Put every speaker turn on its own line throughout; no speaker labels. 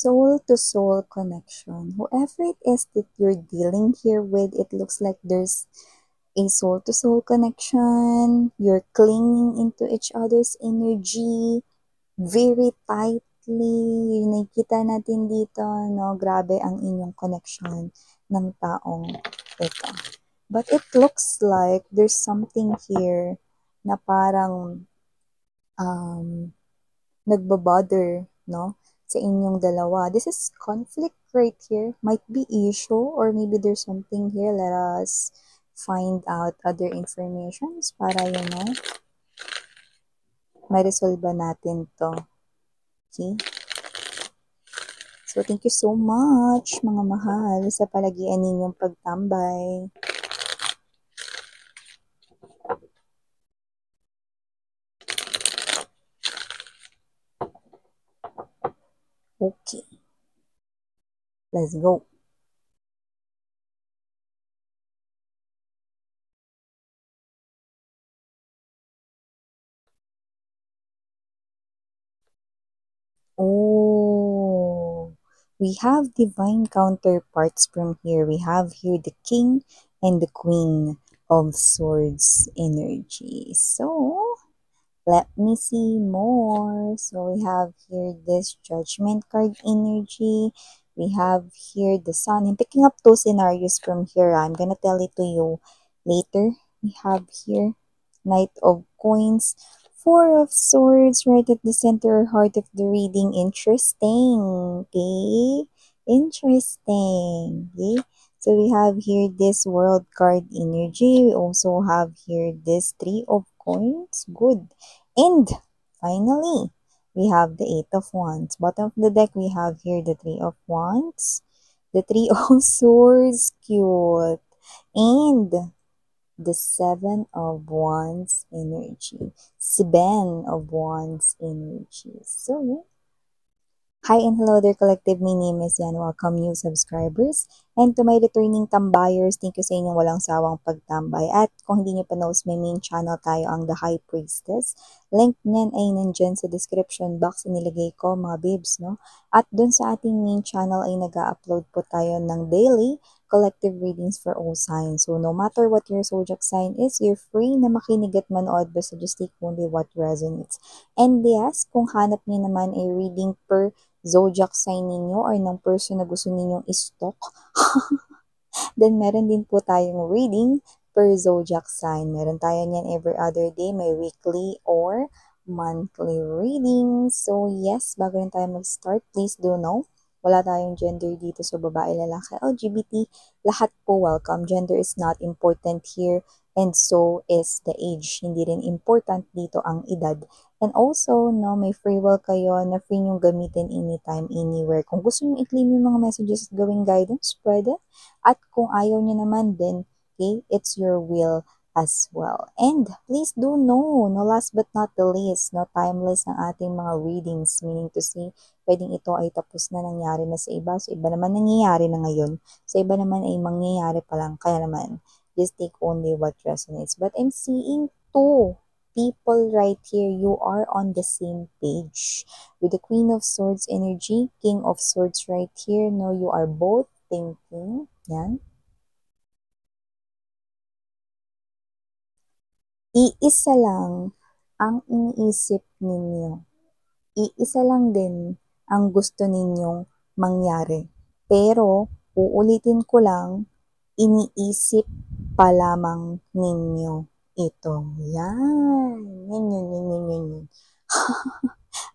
soul-to-soul connection. Whoever it is that you're dealing here with, it looks like there's a soul-to-soul connection. You're clinging into each other's energy very tightly. Yung nakikita natin dito, no? Grabe ang inyong connection ng taong ito. But it looks like there's something here na parang nagbabother, no? Sa inyong dalawa. This is conflict right here. Might be issue or maybe there's something here. Let us find out other informations para, ma-resolve natin to. Okay? So, thank you so much, mga mahal, sa palagian ninyong pagtambay. Okay. Let's go. Oh, we have divine counterparts from here. We have here the King and the Queen of Swords energy. So, let me see more. So, we have here this Judgment card energy. We have here the Sun. I'm picking up two scenarios from here. I'm gonna tell it to you later. We have here Knight of Coins. Four of Swords right at the center heart of the reading. Interesting. Okay? Interesting. Okay? So we have here this World card energy. We also have here this Three of Coins. Good. And finally, we have the Eight of Wands. Bottom of the deck, we have here the Three of Wands. The Three of Swords. Cute. And the Seven of Wands energy. Seven of Wands energy. So, hi and hello there collective, my name is Yan. Welcome new subscribers. And to my returning tambayers, thank you sa inyong walang sawang pagtambay. At kung hindi nyo pa knows, may main channel tayo ang The High Priestess. Link niyan ay nandyan sa description box, inilagay ko mga babes, no? At dun sa ating main channel ay nag-upload po tayo ng daily collective readings for all signs. So, no matter what your zodiac sign is, you're free na makinig at manood, basta just take only what resonates. And yes, kung hanap niyo naman ay reading per zodiac sign ninyo or ng person na gusto ninyong i-stalk, then meron din po tayong reading per zodiac sign. Meron tayo niyan every other day, may weekly or monthly readings. So yes, bago rin tayo mag-start, please do know, wala tayong gender dito, so babae, lalaki, LGBT, lahat po welcome. Gender is not important here, and so is the age. Hindi rin important dito ang edad. And also, no, may free will kayo na free nyong gamitin anytime, anywhere. Kung gusto nyo i-claim yung mga messages at gawing guidance, pwede. At kung ayaw nyo naman din, okay, it's your will as well. And please do know, no last but not the least, no timeless ng ating mga readings, meaning to say, pwedeng ito ay tapos na, nangyari na sa iba. So, iba naman nangyayari na ngayon. Sa iba naman ay mangyayari pa lang. Kaya naman, just take only what resonates. But I'm seeing two people right here. You are on the same page. With the Queen of Swords energy, King of Swords right here. No, you are both thinking. Yan. Iisa lang ang iniisip ninyo. Iisa lang din ang gusto ninyong mangyari. Pero, uulitin ko lang, iniisip pa lamang ninyo ito. Yan. Yan.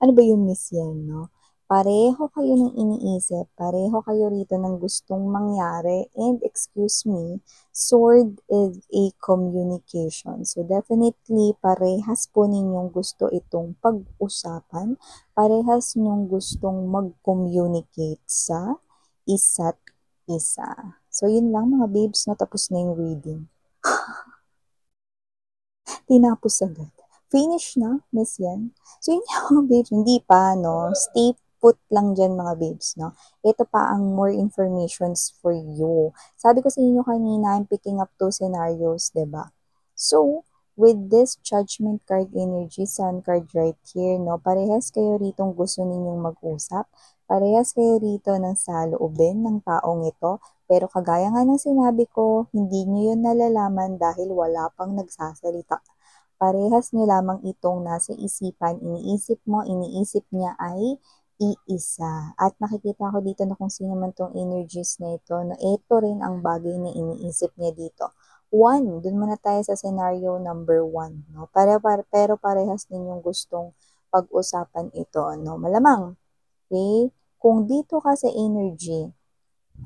Ano ba yun, Miss Yan, no? Pareho kayo ng iniisip, pareho kayo rito ng gustong mangyari, and excuse me, sword is a communication. So definitely, parehas po ninyong gusto itong pag-usapan, parehas ninyong gustong mag-communicate sa isa't isa. So yun lang mga babes, no? Tapos na yung reading. Tinapos agad. Finish na, Miss Yan. So, yun yung mga babes. Hindi pa, no? Stay put lang dyan, mga babes, no? Ito pa ang more informations for you. Sabi ko sa inyo kanina, I'm picking up two scenarios, diba? So, with this Judgment card energy, Sun card right here, no? Parehas kayo ritong gusto ninyong mag-usap. Parehas kayo rito ng saloobin ng taong ito, pero kagaya nga ng sinabi ko, hindi niyo yun nalalaman dahil wala pang nagsasalita. Parehas niyo lamang itong nasa isipan, iniisip mo, iniisip niya ay iisa. At nakikita ko dito na kung sino man tong energies na ito, na ito rin ang bagay na iniisip niya dito. One, dun muna tayo sa scenario number one. No? Pero parehas din yung gustong pag-usapan ito. No? Malamang, okay? Kung dito ka sa energy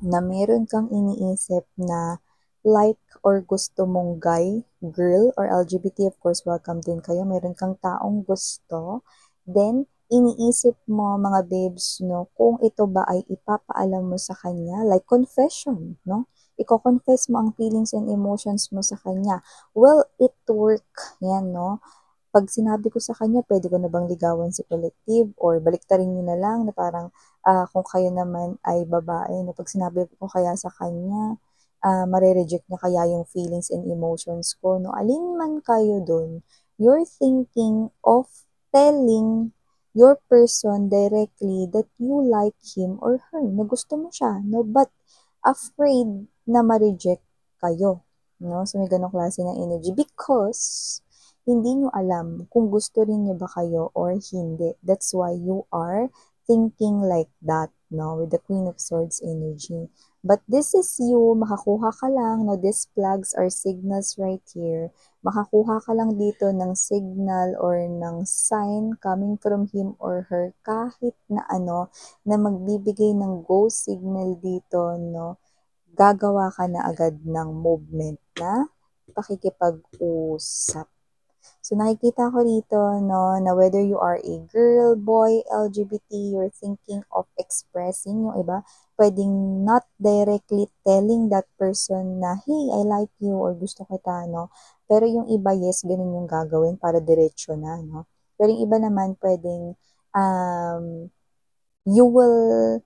na meron kang iniisip na like or gusto mong guy, girl, or LGBT, of course, welcome din kayo. Meron kang taong gusto, then iniisip mo mga babes, no, kung ito ba ay ipapaalam mo sa kanya, like confession, no? Iko-confess mo ang feelings and emotions mo sa kanya. Will it work? Yan, no? Pag sinabi ko sa kanya, pwede ko na bang ligawan si Collective or baliktarin niyo na lang na parang kung kayo naman ay babae, no, pag sinabi ko kaya sa kanya, mare-reject niya kaya yung feelings and emotions ko, no, alin man kayo dun, you're thinking of telling your person directly that you like him or her, na gusto mo siya, no, but afraid na ma-reject kayo, no, so may ganong klase ng energy because hindi nyo alam kung gusto rin niya ba kayo or hindi. That's why you are thinking like that, no? With the Queen of Swords energy. But this is you, makakuha ka lang, no? These flags are signals right here. Makakuha ka lang dito ng signal or ng sign coming from him or her kahit na ano, na magbibigay ng go signal dito, no? Gagawa ka na agad ng movement na pakikipag-usap. So, nakikita ko dito, no, na whether you are a girl, boy, LGBT, you're thinking of expressing yung iba, pwedeng not directly telling that person na, hey, I like you, or gusto kita, no? Pero yung iba, yes, ganun yung gagawin para diretsyo na, no? Pero yung iba naman, pwedeng, you will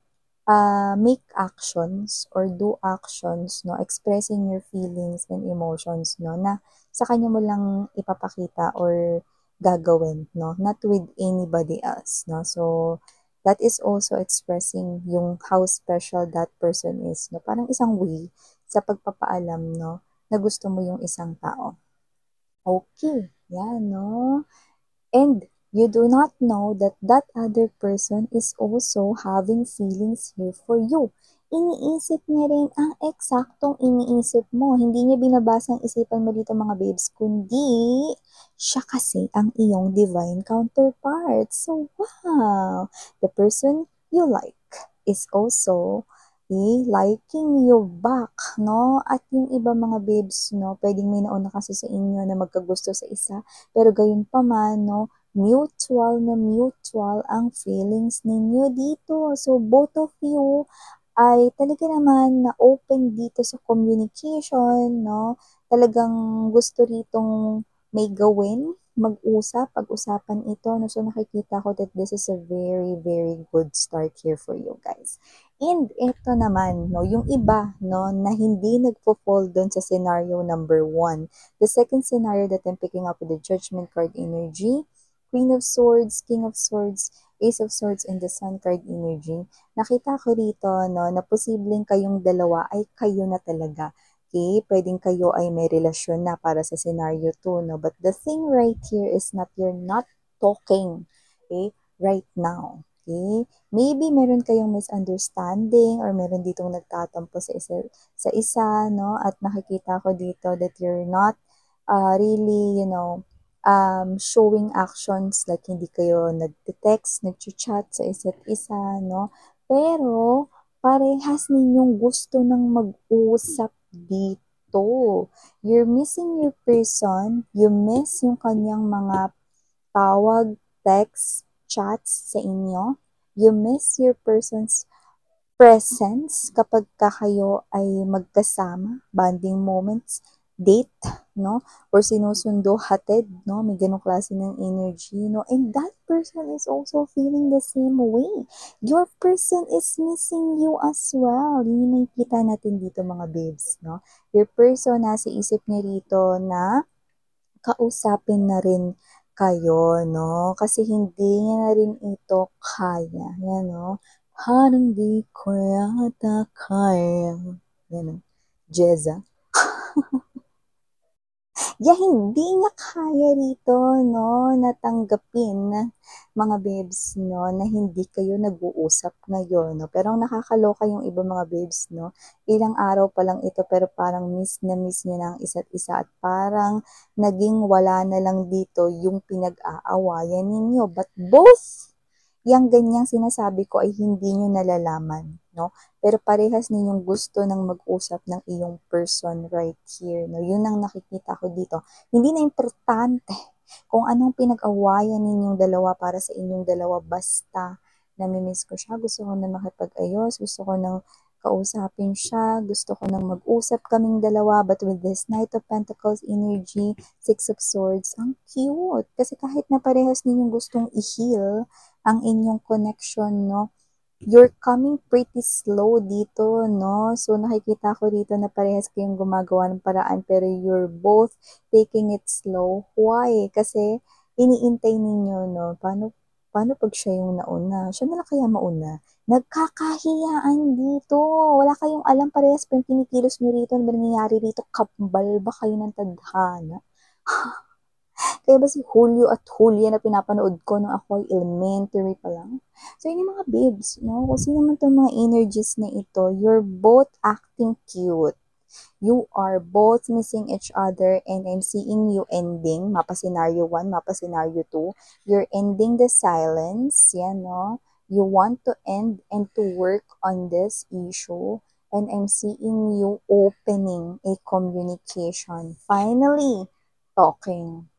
make actions or do actions, no, expressing your feelings and emotions, no, na sa kanya mo lang ipapakita or gagawin, no, not with anybody else, no. So, that is also expressing yung how special that person is, no. Parang isang way sa pagpapaalam, no, na gusto mo yung isang tao. Okay, yan, no. And you do not know that that other person is also having feelings here for you. Iniisip niya rin ang eksaktong iniisip mo. Hindi niya binabasa ang isipan mo dito mga babes, kundi siya kasi ang iyong divine counterpart. So, wow! The person you like is also liking you back, no? At yung iba mga babes, no, pwedeng may nauna kasi sa inyo na magkagusto sa isa, pero gayon pa man, no, mutual na mutual ang feelings ninyo dito. So, both of you ay talaga naman na open dito sa communication, no? Talagang gusto ritong may gawin, mag-usap, pag-usapan ito, no? So, nakikita ko that this is a very, very good start here for you guys. And ito naman, no, yung iba, no, na hindi nagpo-fall doon sa scenario number 1. The second scenario that I'm picking up with the Judgment card energy, Queen of Swords, King of Swords, Ace of Swords, and the Sun card energy. Nakita ko rito, no, na posibleng kayong dalawa ay kayo na talaga. Okay? Pwedeng kayo ay may relasyon na para sa scenario 2, no? But the thing right here is not you're not talking, okay, right now. Okay? Maybe meron kayong misunderstanding or meron ditong nagtatampo sa isa, no? At nakikita ko dito that you're not really, showing actions like hindi kayo nagte-text, nagchat sa isa't isa, no? Pero parehas ninyong gusto ng mag-usap dito. You're missing your person, you miss yung kanyang mga tawag, text, chats sa inyo. You miss your person's presence kapag kayo ay magkasama, bonding moments, date, no? Or sinusundo, hatid, no? May ganong klase ng energy, no? And that person is also feeling the same way. Your person is missing you as well. Yun yung nakikita natin dito mga babes, no? Your person, nasa isip niya rito na kausapin na rin kayo, no? Kasi hindi niya na rin ito kaya. Yan, no? Parang di ko yata kaya. Yan o. Jeza. Hindi niya kaya rito, no, natanggapin, mga babes, no, na hindi kayo nag-uusap ngayon, no. Pero ang nakakaloka yung iba mga babes, no, ilang araw pa lang ito pero parang miss na miss niyo na ang isa't isa at parang naging wala na lang dito yung pinag-aawayan ninyo. But both yang ganyang sinasabi ko ay hindi nyo nalalaman, no? Pero parehas ninyong gusto ng mag-usap ng iyong person right here, no? Yun ang nakikita ko dito. Hindi na importante kung anong pinag-awayan ninyong dalawa para sa inyong dalawa, basta namimiss ko siya, gusto ko na makipag-ayos, gusto ko nang kausapin siya, gusto ko nang mag-usap kaming dalawa, but with this Knight of Pentacles energy, Six of Swords, ang cute. Kasi kahit na parehas ninyong gustong i-heal ang inyong connection, no? You're coming pretty slow dito, no? So, nakikita ko dito na parehas kayong gumagawa ng paraan pero you're both taking it slow. Why? Kasi iniintay ninyo, no? Paano pag siya yung nauna? Siya na lang kaya mauna? Nagkakahiyaan dito. Wala kayong alam parehas pa yung kinikilos nyo rito. Ano ba nangyayari rito? Kapbal ba kayo ng tadhana? Kaya ba si Julio at Julia na pinapanood ko nung ako ay elementary pa lang? So, yun yung mga babes, no? Kung sino man itong mga energies na ito, you're both acting cute. You are both missing each other and I'm seeing you ending, mapa scenario 1, mapa scenario 2. You're ending the silence, yan, no? You want to end and to work on this issue and I'm seeing you opening a communication. Finally, talking.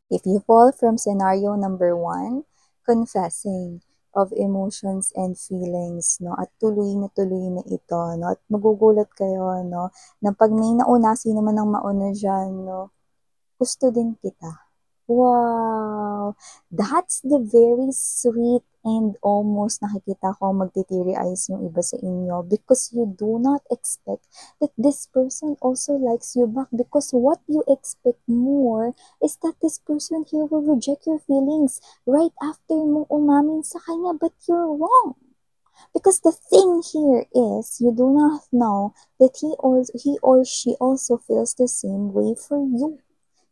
If you fall from scenario number 1, confessing of emotions and feelings, no? At tuloy na ito, no? At magugulat kayo, no? Na pag may nauna, sino man ang mauna dyan, no? Gusto din kita. Wow! That's the very sweet and almost nakikita ko magtitiri eyes yung iba sa inyo because you do not expect that this person also likes you back because what you expect more is that this person here will reject your feelings right after mo umamin sa kanya, but you're wrong. Because the thing here is you do not know that he or she also feels the same way for you.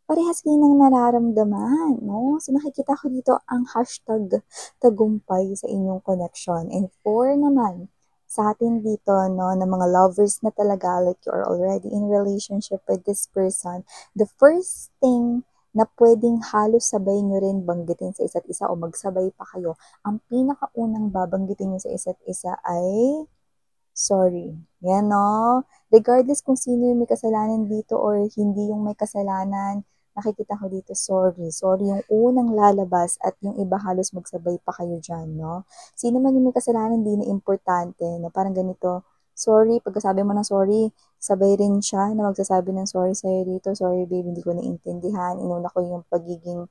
Parehas kayo ng nararamdaman, no? So, nakikita ko dito ang hashtag tagumpay sa inyong connection. And for naman, sa atin dito, no, na mga lovers na talaga, like you are already in relationship with this person, the first thing na pwedeng halos sabay nyo rin banggitin sa isa't isa o magsabay pa kayo, ang pinakaunang babanggitin nyo sa isa't isa ay sorry. Yan, no? Regardless kung sino yung may kasalanan dito or hindi yung may kasalanan, nakikita ko dito, sorry. Sorry yung unang lalabas at yung iba halos magsabay pa kayo dyan, no? Sino man yung may kasalanan, di na importante, no? Parang ganito, sorry, pagkasabi mo ng sorry, sabay rin siya na magsasabi ng sorry sa'yo dito, sorry babe, hindi ko naintindihan, inuna ko yung pagiging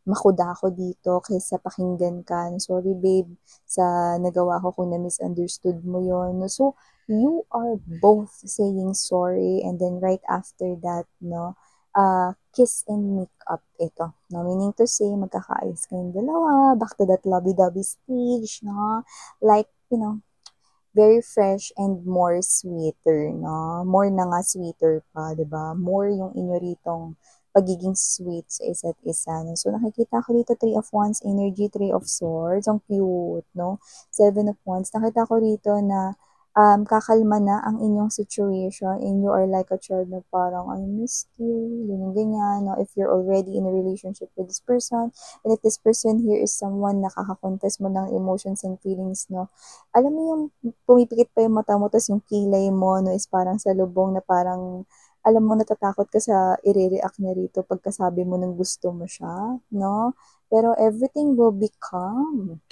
makuda ako dito kaysa pakinggan ka. Sorry babe sa nagawa ko kung na-misunderstood mo yon. So, you are both saying sorry and then right after that, no, kiss and make up ito. No, meaning to say, magkakaayos kayong dalawa, back to that lovey-dovey stage, no, like, very fresh and more sweeter, no? More na nga sweeter pa, 'di ba? More yung inyo ritong pagiging sweet sa isa't isa, no? So, nakikita ko dito 3 of Wands energy, 3 of Swords. Ang cute, no? 7 of Wands. Nakita ko dito na kakalma na ang inyong situation and you are like a child na parang, I missed you, ganyan, no? If you're already in a relationship with this person, and if this person here is someone na kakakontes mo ng emotions and feelings, no? Alam mo yung pumipikit pa yung mata mo, tapos yung kilay mo, no, is parang salubong na parang, alam mo, natatakot ka sa i-react niya rito pagkasabi mo ng gusto mo siya, no? Pero everything will be calm.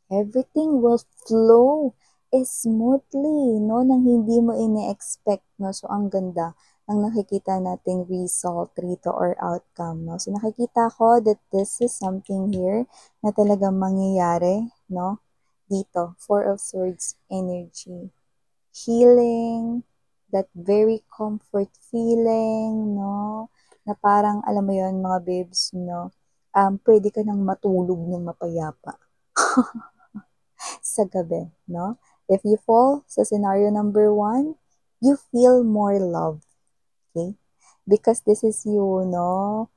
Everything will flow smoothly, no? Nang hindi mo ine-expect, no? So, ang ganda ang nakikita nating result rito or outcome, no? So, nakikita ko that this is something here na talagang mangyayari, no? Dito, 4 of Swords energy. Healing, that very comfort feeling, no? Na parang, alam mo yon mga babes, no? Pwede ka nang matulog ng mapayapa. sa gabi, no? If you fall sa scenario number one, you feel more love, okay? Because this is you, no?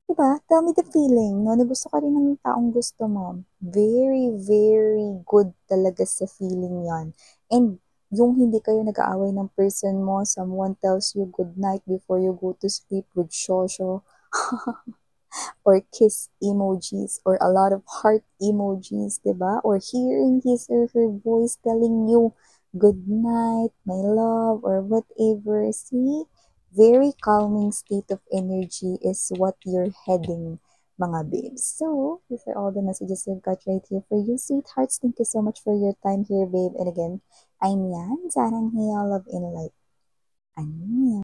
Diba? Tell me the feeling, no? Na gusto ka rin ng taong gusto mo. Very, very good talaga sa feeling yan. And yung hindi kayo nag-aaway ng person mo, someone tells you good night before you go to sleep with shosho, or kiss emojis, or a lot of heart emojis, diba? Or hearing his or her voice telling you good night, my love, or whatever. See? Very calming state of energy is what you're heading, mga babes. So, these are all the messages I've got right here for you, sweethearts. Thank you so much for your time here, babe. And again, I'm Yan, Sarang Hiya, Love in Light. Annyeong.